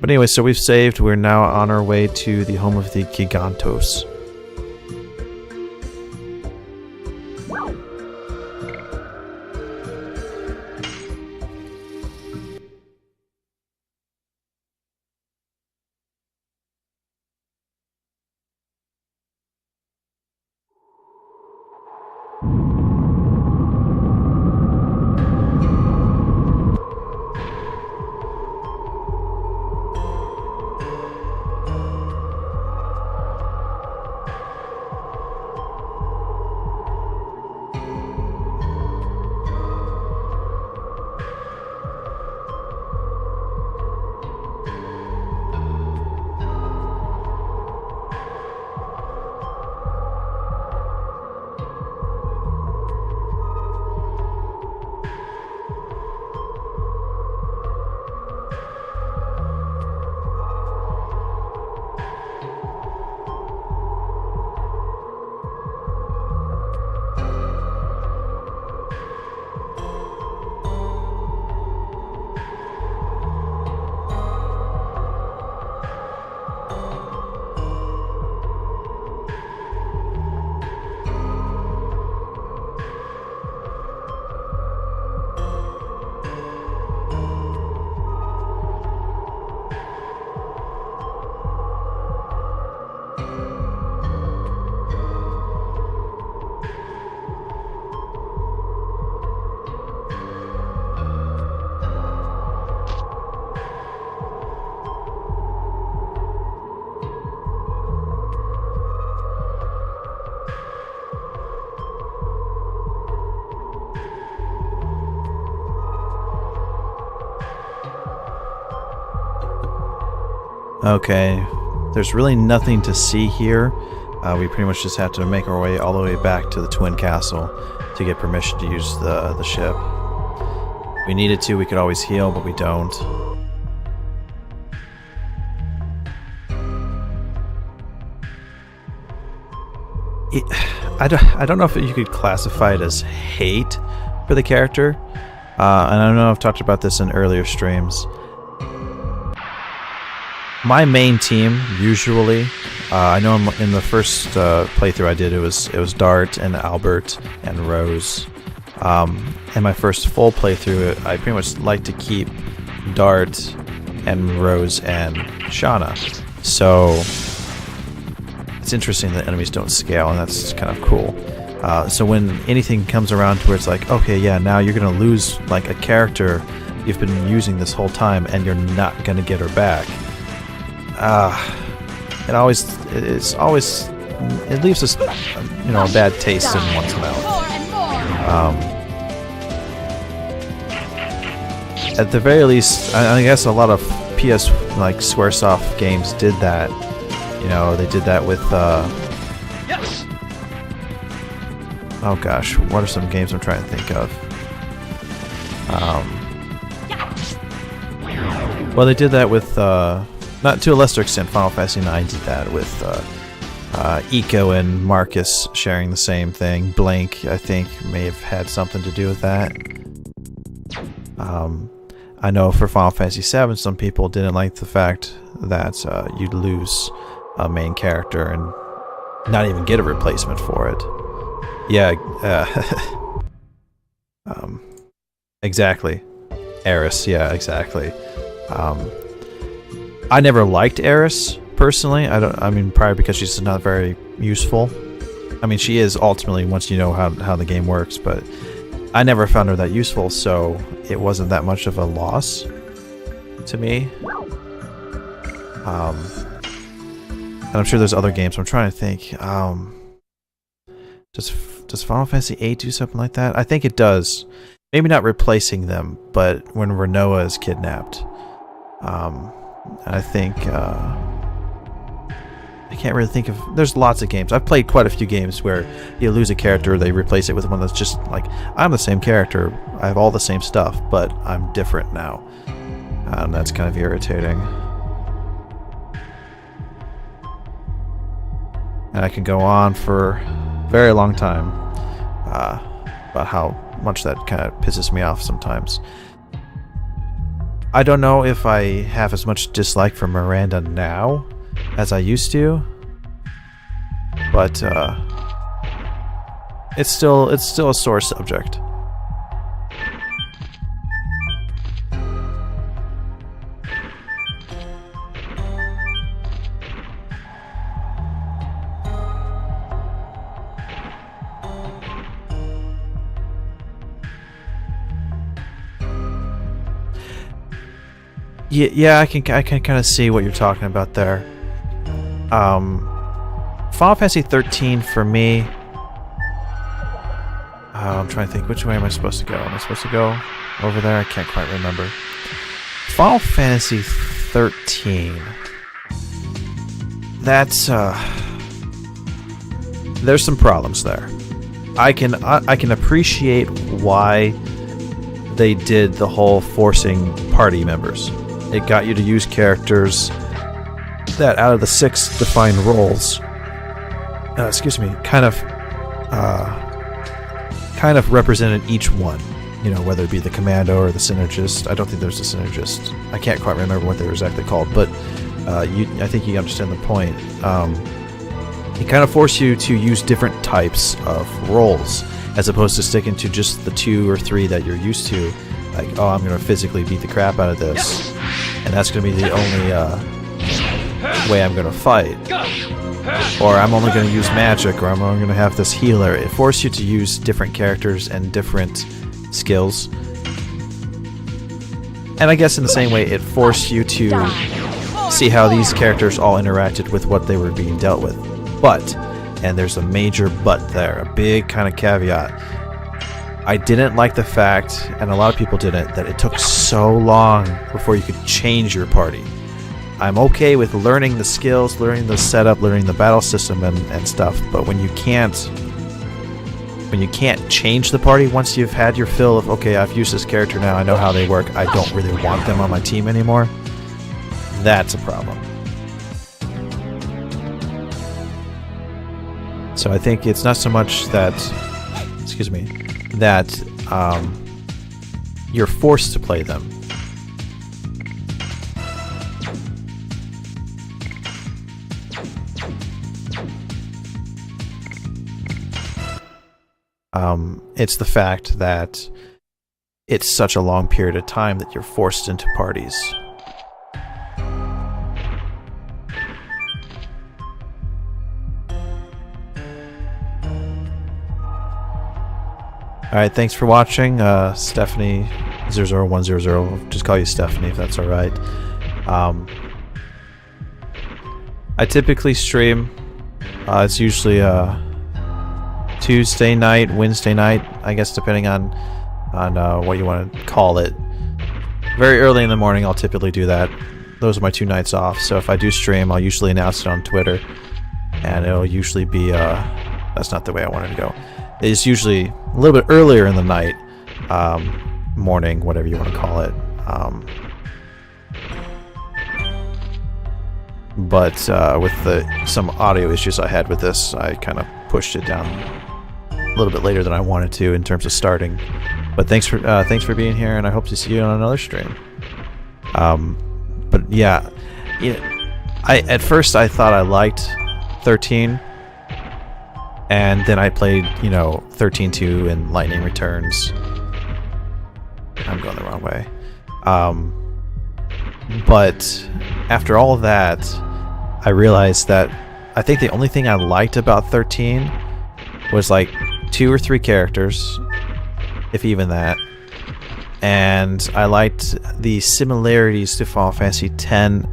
But anyway, so we've saved. We're now on our way to the home of the Gigantos. Okay, there's really nothing to see here. We pretty much just have to make our way all the way back to the Twin Castle to get permission to use the ship. If we needed to, we could always heal, but we don't. I don't know if you could classify it as hate for the character. And I don't know if I've talked about this in earlier streams. My main team, usually, I know in the first playthrough I did, it was Dart and Albert and Rose. In my first full playthrough, I pretty much like to keep Dart and Rose and Shauna. So it's interesting that enemies don't scale, and that's kind of cool. So when anything comes around to where it's like, okay, yeah, now you're going to lose like a character you've been using this whole time, and you're not going to get her back. It leaves us, a bad taste in one's mouth. At the very least, I guess a lot of PS like SquareSoft games did that. They did that with. Oh gosh, what are some games I'm trying to think of? Well, they did that with. Not to a lesser extent, Final Fantasy IX did that with Eco and Marcus sharing the same thing. Blank, I think, may have had something to do with that. I know for Final Fantasy VII, some people didn't like the fact that you'd lose a main character and not even get a replacement for it. Yeah, exactly. Eris, yeah, exactly. I never liked Eris personally. Probably because she's not very useful. I mean, she is ultimately once you know how the game works, but I never found her that useful, so it wasn't that much of a loss to me. And I'm sure there's other games. I'm trying to think. Does Final Fantasy VIII do something like that? I think it does. Maybe not replacing them, but when Renoa is kidnapped. I think I can't really think of. There's lots of games. I've played quite a few games where you lose a character, they replace it with one that's just like, I'm the same character, I have all the same stuff, but I'm different now. And that's kind of irritating. And I can go on for a very long time about how much that kind of pisses me off sometimes. I don't know if I have as much dislike for Miranda now as I used to, but it's still a sore subject. Yeah, I can kind of see what you're talking about there. Final Fantasy 13 for me. I'm trying to think, which way am I supposed to go? Am I supposed to go over there? I can't quite remember. Final Fantasy 13. That's there's some problems there. I can appreciate why they did the whole forcing party members. It got you to use characters that, out of the 6 defined roles, kind of represented each one. You know, whether it be the commando or the synergist. I don't think there's a synergist. I can't quite remember what they were exactly called, but I think you understand the point. It kind of forced you to use different types of roles, as opposed to sticking to just the 2 or 3 that you're used to. Like, oh, I'm going to physically beat the crap out of this, and that's going to be the only way I'm going to fight. Or I'm only going to use magic, or I'm only going to have this healer. It forced you to use different characters and different skills. And I guess in the same way, it forced you to see how these characters all interacted with what they were being dealt with. But, and there's a major but there, a big kind of caveat, I didn't like the fact, and a lot of people didn't, that it took so long before you could change your party. I'm okay with learning the skills, learning the setup, learning the battle system and stuff, but when you can't change the party once you've had your fill of, okay, I've used this character now, I know how they work, I don't really want them on my team anymore, that's a problem. So I think it's not so much that, that you're forced to play them. It's the fact that it's such a long period of time that you're forced into parties. Alright, thanks for watching. Stephanie 00100, just call you Stephanie if that's alright. I typically stream. It's usually Tuesday night, Wednesday night, I guess, depending on what you want to call it. Very early in the morning, I'll typically do that. Those are my 2 nights off. So if I do stream, I'll usually announce it on Twitter, and it'll usually be that's not the way I wanted to go. It's usually a little bit earlier in the night, morning, whatever you want to call it. But with some audio issues I had with this, I kind of pushed it down a little bit later than I wanted to in terms of starting. But thanks for being here, and I hope to see you on another stream. But yeah, at first I thought I liked 13. And then I played, 13-2 and Lightning Returns. I'm going the wrong way. But after all of that, I realized that I think the only thing I liked about 13 was like 2 or 3 characters, if even that. And I liked the similarities to Final Fantasy X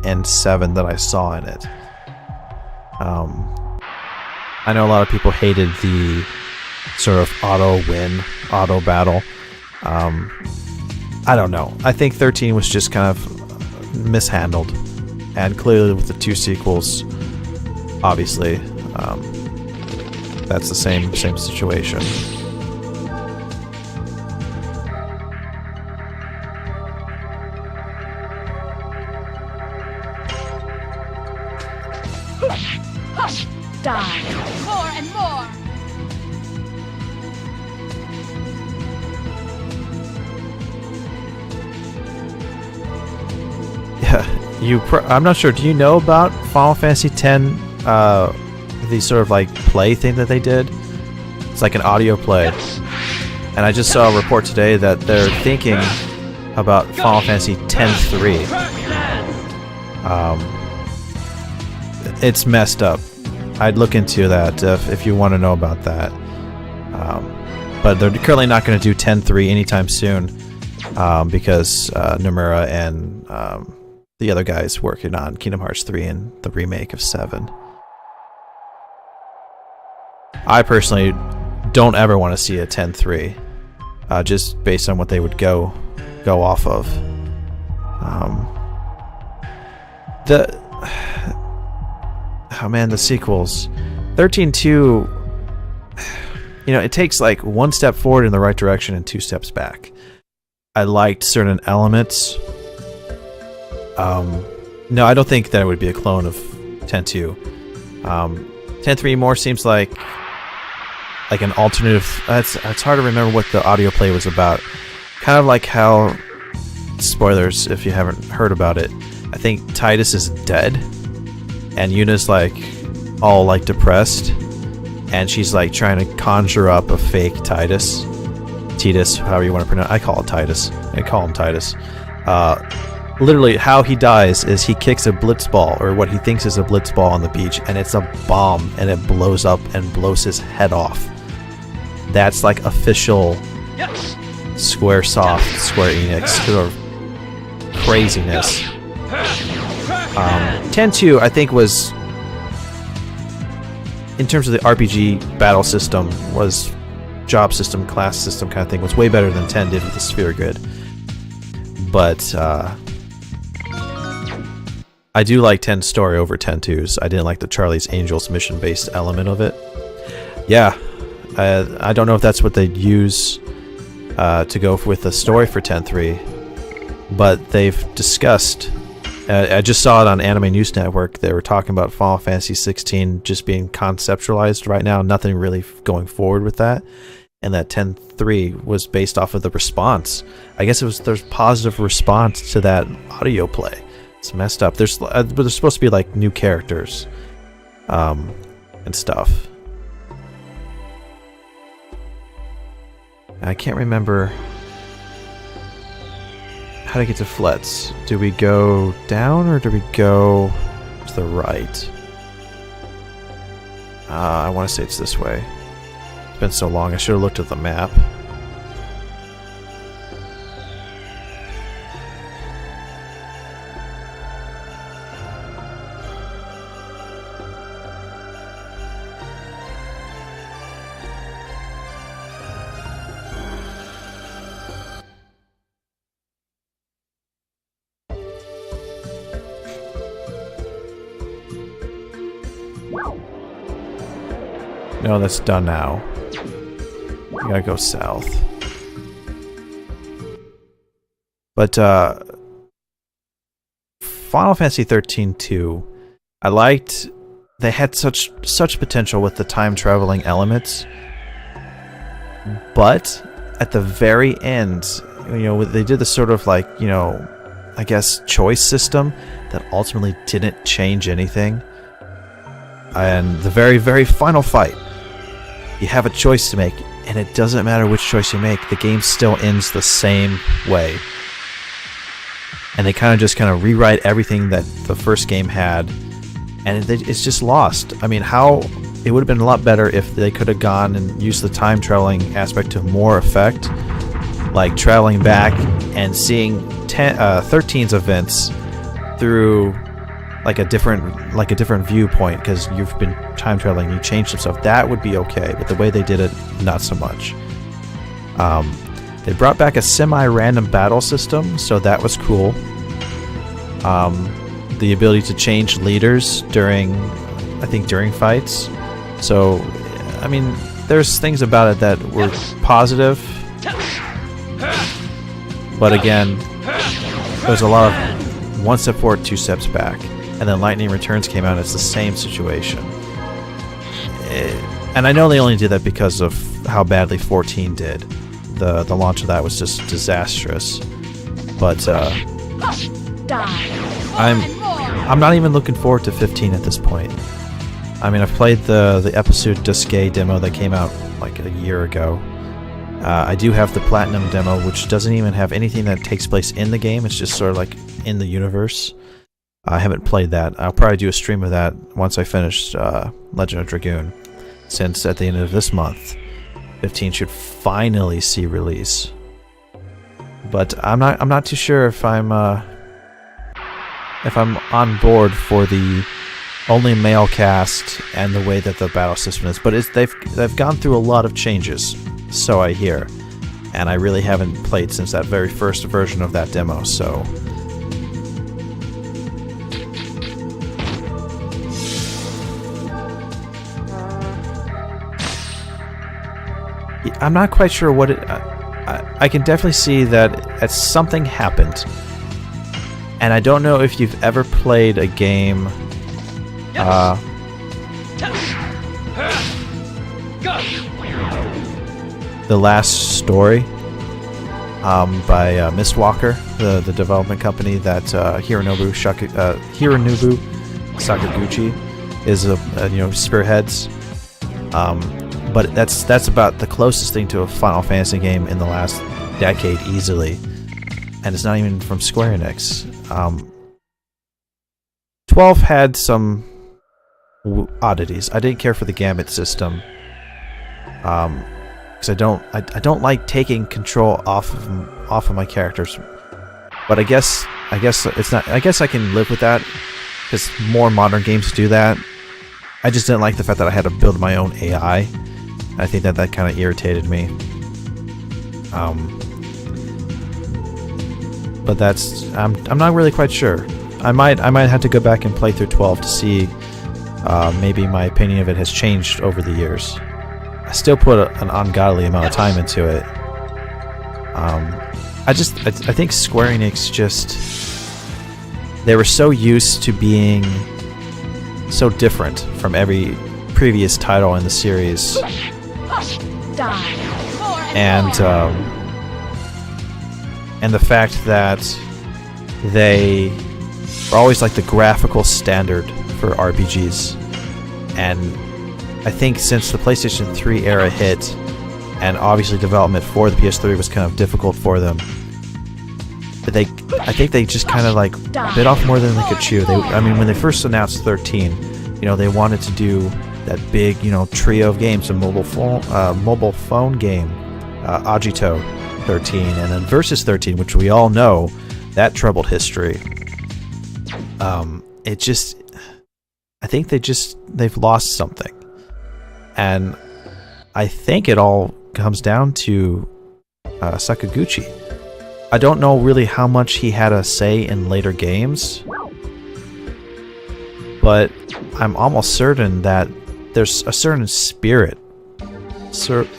and 7 that I saw in it. I know a lot of people hated the sort of auto-win, auto-battle. I don't know. I think 13 was just kind of mishandled. And clearly with the 2 sequels, obviously, that's the same situation. Die. More and more. I'm not sure. Do you know about Final Fantasy X? The sort of like play thing that they did. It's like an audio play, and I just saw a report today that they're thinking about Final Fantasy X-3. It's messed up. I'd look into that if you want to know about that. But they're currently not going to do X-3 anytime soon because Nomura and the other guys working on Kingdom Hearts 3 and the remake of 7. I personally don't ever want to see a X-3, just based on what they would go off of. The sequels. 13-2, it takes like one step forward in the right direction and two steps back. I liked certain elements. No, I don't think that it would be a clone of X-2. X-3 more seems like an alternative. It's hard to remember what the audio play was about. Kind of like how, spoilers if you haven't heard about it, I think Titus is dead, and Yuna's like all like depressed, and she's like trying to conjure up a fake Titus, however you want to pronounce. I call it Titus. I call him Titus. Literally, how he dies is he kicks a blitzball, or what he thinks is a blitzball, on the beach, and it's a bomb, and it blows up and blows his head off. That's like official Square Enix sort of craziness. X-2, I think, was, in terms of the RPG battle system, was job system, class system kind of thing, was way better than 10 did with the sphere grid. But I do like 10's story over 10-2's. I didn't like the Charlie's Angels mission-based element of it. Yeah, I don't know if that's what they'd use to go with the story for 10-3, but they've discussed. I just saw it on Anime News Network. They were talking about Final Fantasy 16 just being conceptualized right now, nothing really going forward with that, and that 10-3 was based off of the response. I guess there's positive response to that audio play. It's messed up. There's supposed to be like new characters, and stuff. I can't remember how to get to Flets. Do we go down or do we go to the right? I want to say it's this way. It's been so long. I should have looked at the map. No, that's done now. We gotta go south. But Final Fantasy 13-2, I liked. They had such potential with the time traveling elements, but at the very end, they did this sort of like, I guess, choice system that ultimately didn't change anything. And the very, very final fight, you have a choice to make, and it doesn't matter which choice you make, the game still ends the same way. And they kind of rewrite everything that the first game had, and it's just lost. I mean, it would have been a lot better if they could have gone and used the time traveling aspect to more effect, like traveling back and seeing 13's events through like a different viewpoint, because you've been time traveling, you changed some stuff. That would be okay, but the way they did it, not so much. They brought back a semi-random battle system, so that was cool. The ability to change leaders during fights. So, I mean, there's things about it that were positive, but again, there's a lot of one step forward, two steps back. And then Lightning Returns came out, and it's the same situation. And I know they only did that because of how badly 14 did. The launch of that was just disastrous. But Die. I'm not even looking forward to 15 at this point. I mean, I've played the episode Duske demo that came out like a year ago. I do have the Platinum demo, which doesn't even have anything that takes place in the game. It's just sort of like in the universe. I haven't played that. I'll probably do a stream of that once I finish Legend of Dragoon, since at the end of this month, 15 should finally see release. But I'm not too sure if I'm on board for the only male cast and the way that the battle system is. But they've gone through a lot of changes, so I hear, and I really haven't played since that very first version of that demo. So I'm not quite sure what it. I can definitely see that something happened, and I don't know if you've ever played a game. The Last Story by Mistwalker, the development company that Hironobu Sakaguchi is spearheads. But that's about the closest thing to a Final Fantasy game in the last decade, easily, and it's not even from Square Enix. 12 had some oddities. I didn't care for the Gambit system, because I don't like taking control off of my characters. But I guess it's not. I guess I can live with that, because more modern games do that. I just didn't like the fact that I had to build my own AI. I think that kind of irritated me. But that's I'm not really quite sure. I might have to go back and play through 12 to see. Maybe my opinion of it has changed over the years. I still put an ungodly amount of time into it. I think Square Enix they were so used to being so different from every previous title in the series, and the fact that they were always like the graphical standard for RPGs. And I think since the PlayStation 3 era hit, and obviously development for the PS3 was kind of difficult for them, but I think they just kind of like bit off more than they could chew. When they first announced 13, they wanted to do that big, trio of games, a mobile phone game, Agito 13, and then Versus 13, which we all know that troubled history. I think they've lost something, and I think it all comes down to Sakaguchi. I don't know really how much he had a say in later games, but I'm almost certain that there's a certain spirit,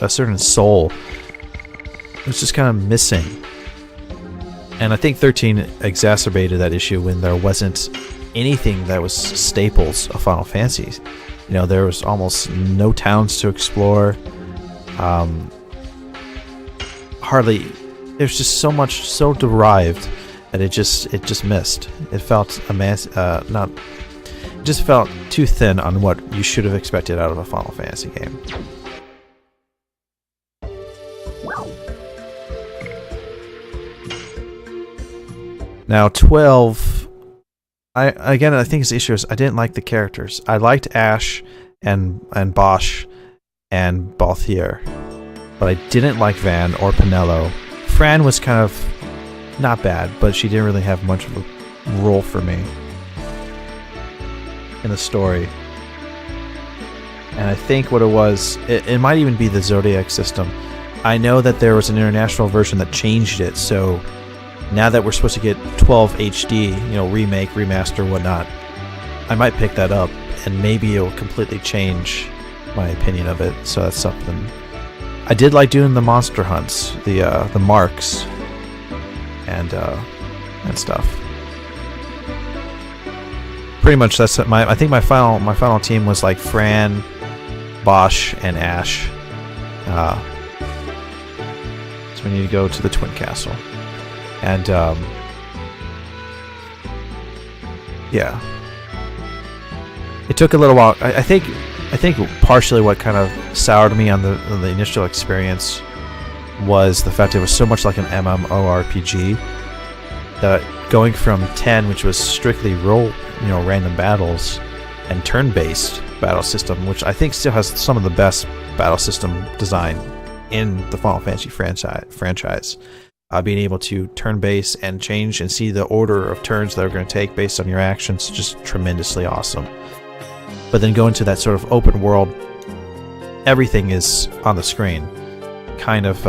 a certain soul, that's just kind of missing. And I think 13 exacerbated that issue when there wasn't anything that was staples of Final Fantasy. There was almost no towns to explore. Hardly. There's just so much so derived that it just missed. It felt it just felt too thin on what you should have expected out of a Final Fantasy game. Now 12, I think his issue is I didn't like the characters. I liked Ash and Bosch and Balthier, but I didn't like Van or Pinello. Fran was kind of not bad, but she didn't really have much of a role for me in the story. And I think what it was, it might even be the Zodiac system. I know that there was an international version that changed it, so now that we're supposed to get 12 HD, remake, remaster, whatnot, I might pick that up, and maybe it'll completely change my opinion of it. So that's something. I did like doing the monster hunts, the marks, and stuff. Pretty much that's I think my final team was like Fran, Bosch, and Ash. So we need to go to the Twin Castle. And Yeah. It took a little while. I think partially what kind of soured me on the initial experience was the fact it was so much like an MMORPG that going from 10, which was strictly random battles, and turn-based battle system, which I think still has some of the best battle system design in the Final Fantasy franchise. Being able to turn-based and change and see the order of turns that are going to take based on your actions, just tremendously awesome. But then go into that sort of open world, everything is on the screen. Kind of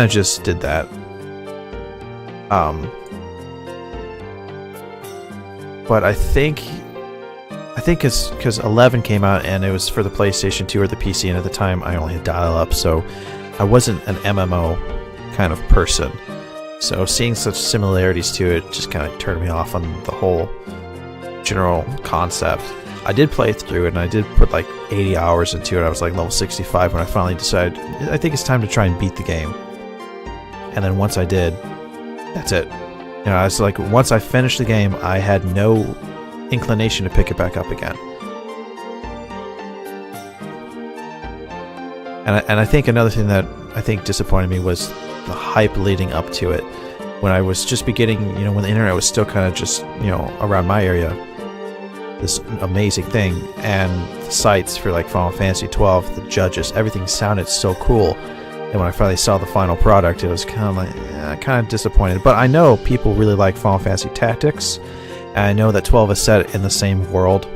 just did that. But I think because 11 came out and it was for the PlayStation 2 or the PC, and at the time I only had dial-up, so I wasn't an MMO kind of person. So seeing such similarities to it just kind of turned me off on the whole general concept. I did play through it and I did put like 80 hours into it. I was like level 65 when I finally decided I think it's time to try and beat the game. And then once I did, that's it. I was like, once I finished the game, I had no inclination to pick it back up again. And I think another thing that I think disappointed me was the hype leading up to it. When I was just beginning, when the internet was still kind of just, around my area, this amazing thing, and the sites for like Final Fantasy 12, the judges, everything sounded so cool. And when I finally saw the final product, it was kind of like, kind of disappointed. But I know people really like Final Fantasy Tactics, and I know that 12 is set in the same world.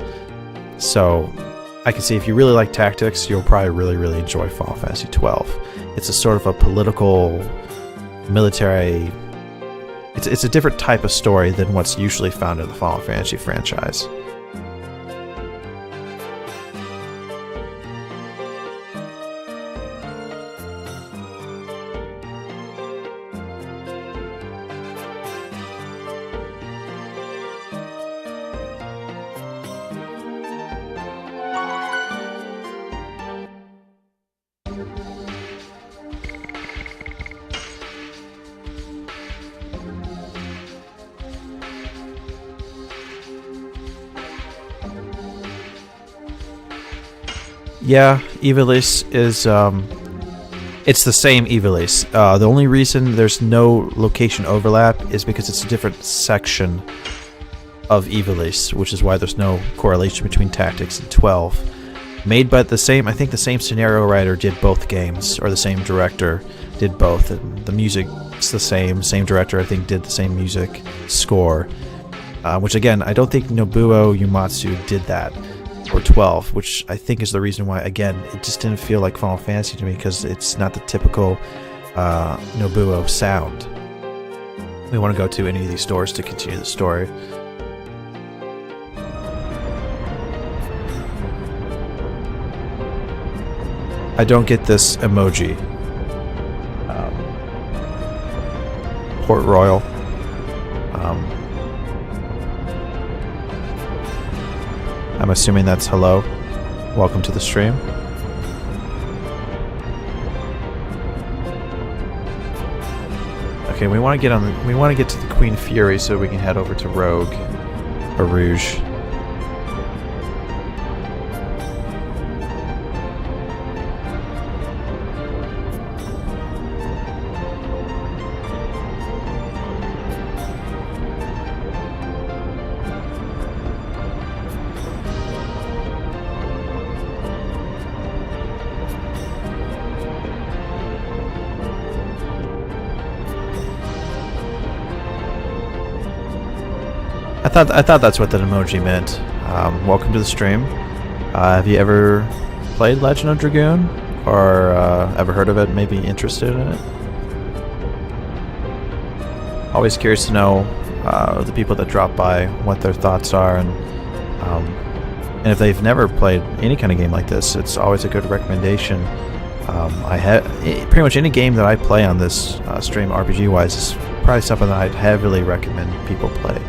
So I can see if you really like Tactics, you'll probably really, really enjoy Final Fantasy 12. It's a sort of a political, military. It's a different type of story than what's usually found in the Final Fantasy franchise. Yeah, Ivalice is, it's the same Ivalice. The only reason there's no location overlap is because it's a different section of Ivalice, which is why there's no correlation between Tactics and 12. Made by the same scenario writer did both games, or the same director did both. And the music's the same director I think did the same music score. Which again, I don't think Nobuo Uematsu did that. Or 12, which I think is the reason why, again, it just didn't feel like Final Fantasy to me, because it's not the typical Nobuo sound. We want to go to any of these stores to continue the story. I don't get this emoji. Port Royal. I'm assuming that's hello. Welcome to the stream. Okay, we want to get to the Queen Fury so we can head over to Rogue or Rouge. I thought that's what that emoji meant. Welcome to the stream. Have you ever played Legend of Dragoon? Or ever heard of it? Maybe interested in it? Always curious to know the people that drop by, what their thoughts are, and if they've never played any kind of game like this, it's always a good recommendation. Pretty much any game that I play on this stream, RPG-wise, is probably something that I'd heavily recommend people play.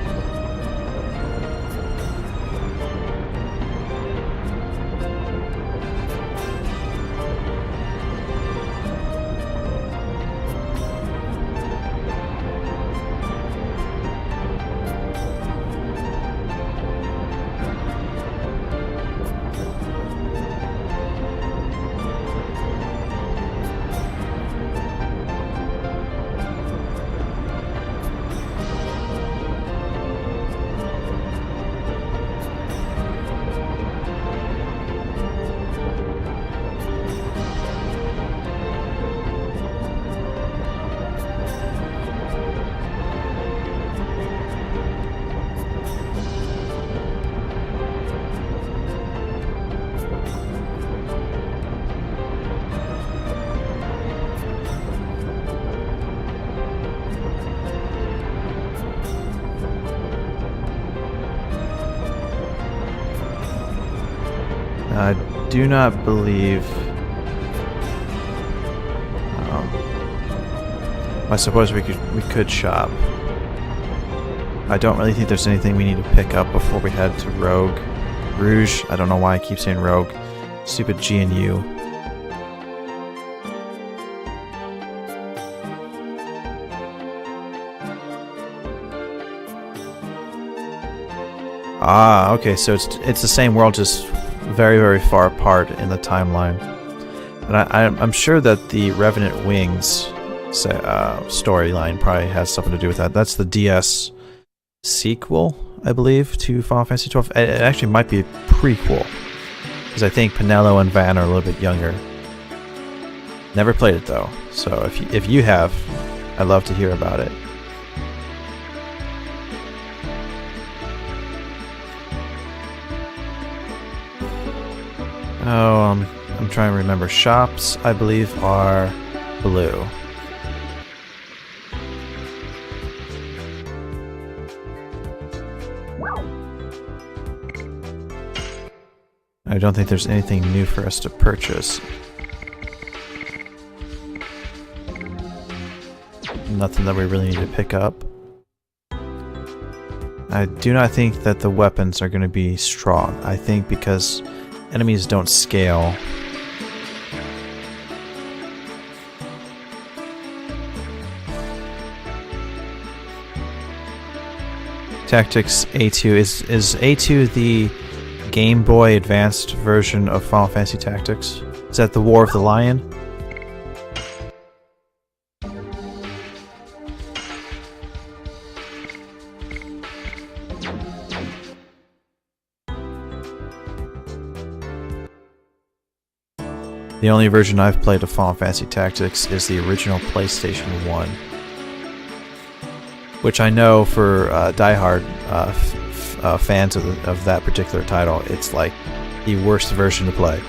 I do not believe... I suppose we could shop. I don't really think there's anything we need to pick up before we head to Rogue. Rouge, I don't know why I keep saying Rogue. Stupid G and U. Ah, okay, so it's the same world, just very, very far apart in the timeline. And I'm sure that the Revenant Wings storyline probably has something to do with that. That's the DS sequel, I believe, to Final Fantasy XII. It actually might be a prequel, because I think Penelo and Van are a little bit younger. Never played it though, so if you have, I'd love to hear about it. Oh, I'm trying to remember. Shops, I believe, are blue. I don't think there's anything new for us to purchase. Nothing that we really need to pick up. I do not think that the weapons are going to be strong. I think because enemies don't scale. Tactics A2. Is A2 the Game Boy Advanced version of Final Fantasy Tactics? Is that the War of the Lion? The only version I've played of Final Fantasy Tactics is the original PlayStation 1. Which I know for diehard fans of that particular title, it's like the worst version to play.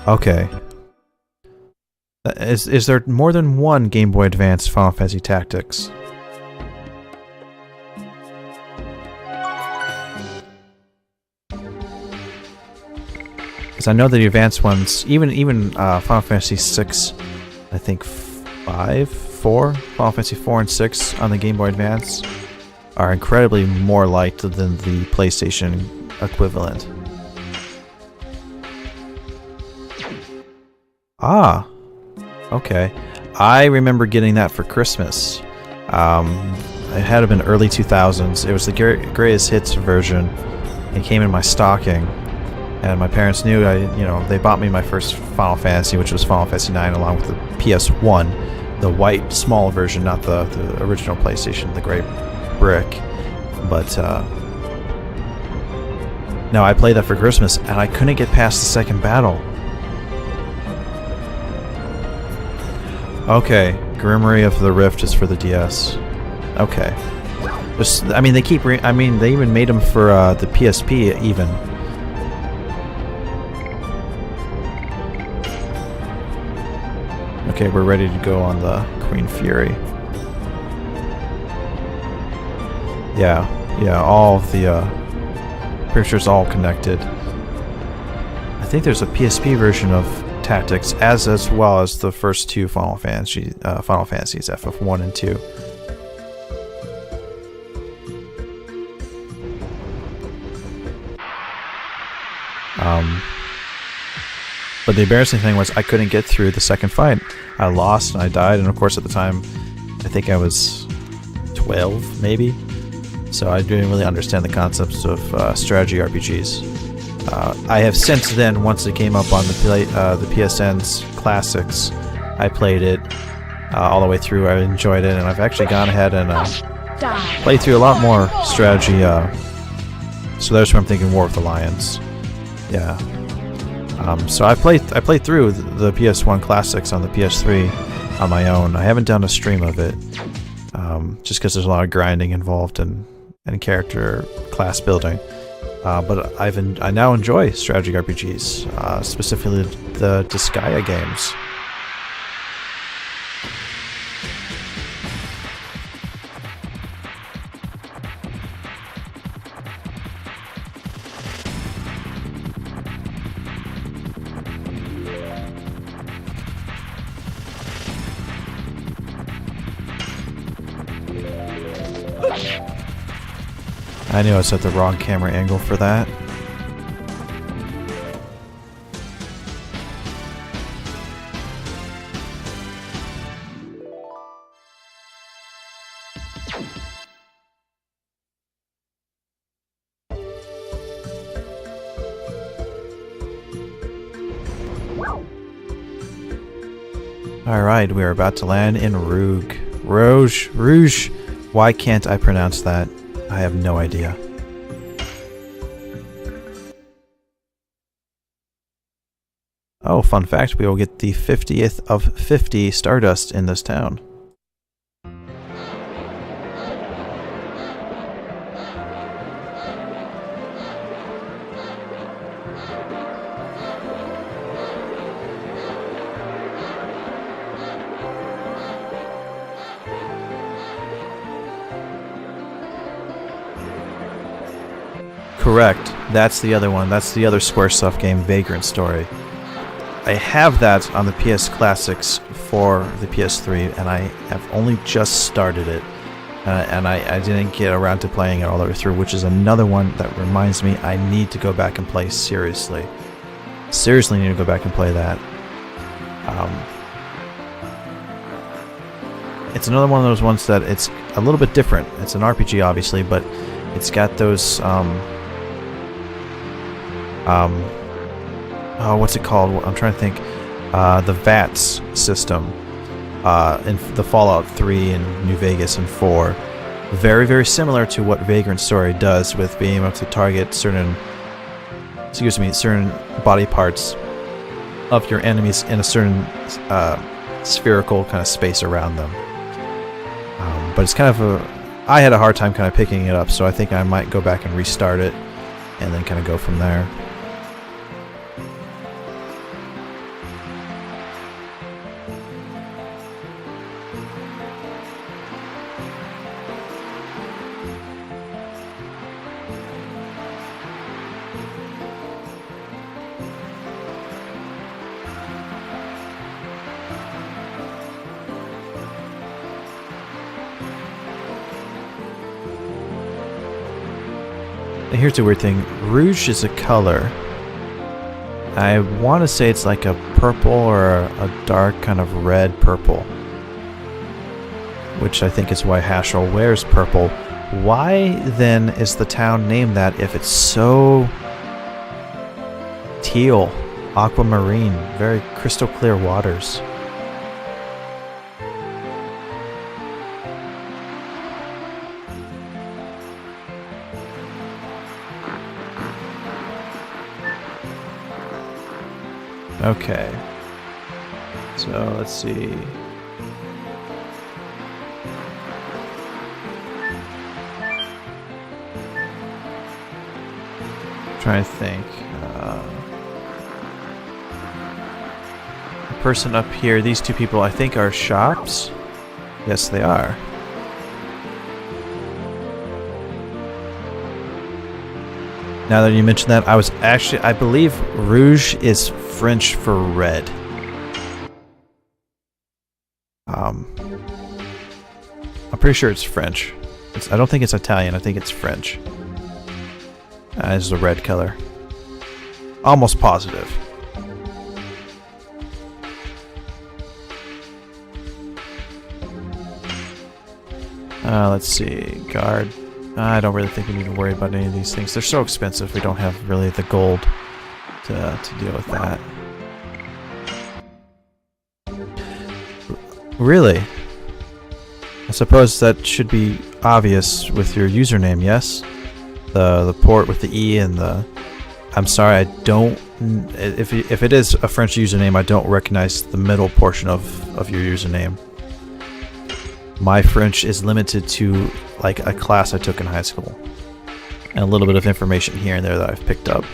Okay. Is there more than one Game Boy Advance Final Fantasy Tactics? Because I know the advanced ones, even Final Fantasy 6, I think 4, Final Fantasy 4 and 6 on the Game Boy Advance are incredibly more light than the PlayStation equivalent. Ah, okay. I remember getting that for Christmas. It had to been early 2000s. It was the greatest hits version. It came in my stocking. And my parents knew they bought me my first Final Fantasy, which was Final Fantasy 9, along with the PS1, the white small version, not the original PlayStation, the gray brick. But no, I played that for Christmas, and I couldn't get past the second battle. Okay, Grimoire of the Rift is for the DS. Okay, they even made them for the PSP even. Okay, we're ready to go on the Queen Fury. Yeah, all of the pictures all connected. I think there's a PSP version of Tactics as well as the first two Final Fantasies, FF1 and 2. But the embarrassing thing was I couldn't get through the second fight. I lost and I died, and of course at the time I think I was 12 maybe, so I didn't really understand the concepts of strategy RPGs. I have since then, once it came up on the PSN's classics, I played it all the way through. I enjoyed it, and I've actually gone ahead and played through a lot more strategy. So there's where I'm thinking War of the Lions. Yeah. So I played through the PS1 classics on the PS3 on my own. I haven't done a stream of it, just because there's a lot of grinding involved and character class building. But I now enjoy strategy RPGs, specifically the Disgaea games. I knew I set the wrong camera angle for that. Alright, we are about to land in Rouge. Why can't I pronounce that? I have no idea. Oh, fun fact, we will get the 50th of 50 Stardust in this town. Correct. That's the other one. That's the other Squaresoft game, Vagrant Story. I have that on the PS Classics for the PS3, and I have only just started it. And I didn't get around to playing it all the way through, which is another one that reminds me I need to go back and play seriously. Seriously need to go back and play that. It's another one of those ones that it's a little bit different. It's an RPG, obviously, but it's got those... oh, what's it called? I'm trying to think. The VATS system in the Fallout 3 and New Vegas and 4. Very, very similar to what Vagrant Story does with being able to target certain body parts of your enemies in a certain spherical kind of space around them. But it's kind of I had a hard time kind of picking it up, so I think I might go back and restart it and then kind of go from there. Here's the weird thing. Rouge is a color. I want to say it's like a purple or a dark kind of red purple. Which I think is why Haschel wears purple. Why then is the town named that if it's so teal, aquamarine, very crystal clear waters? Okay, so let's see. Trying to think. The person up here, these two people, I think are shops. Yes, they are. Now that you mention that, I believe Rouge is French for red. I'm pretty sure it's French. I don't think it's Italian, I think it's French. As the red color. Almost positive. Let's see. Guard. I don't really think we need to worry about any of these things. They're so expensive, we don't have really the gold to deal with that. Really? I suppose that should be obvious with your username, yes? The port with the E and the... I'm sorry, I don't... If it is a French username, I don't recognize the middle portion of your username. My French is limited to like a class I took in high school. And a little bit of information here and there that I've picked up.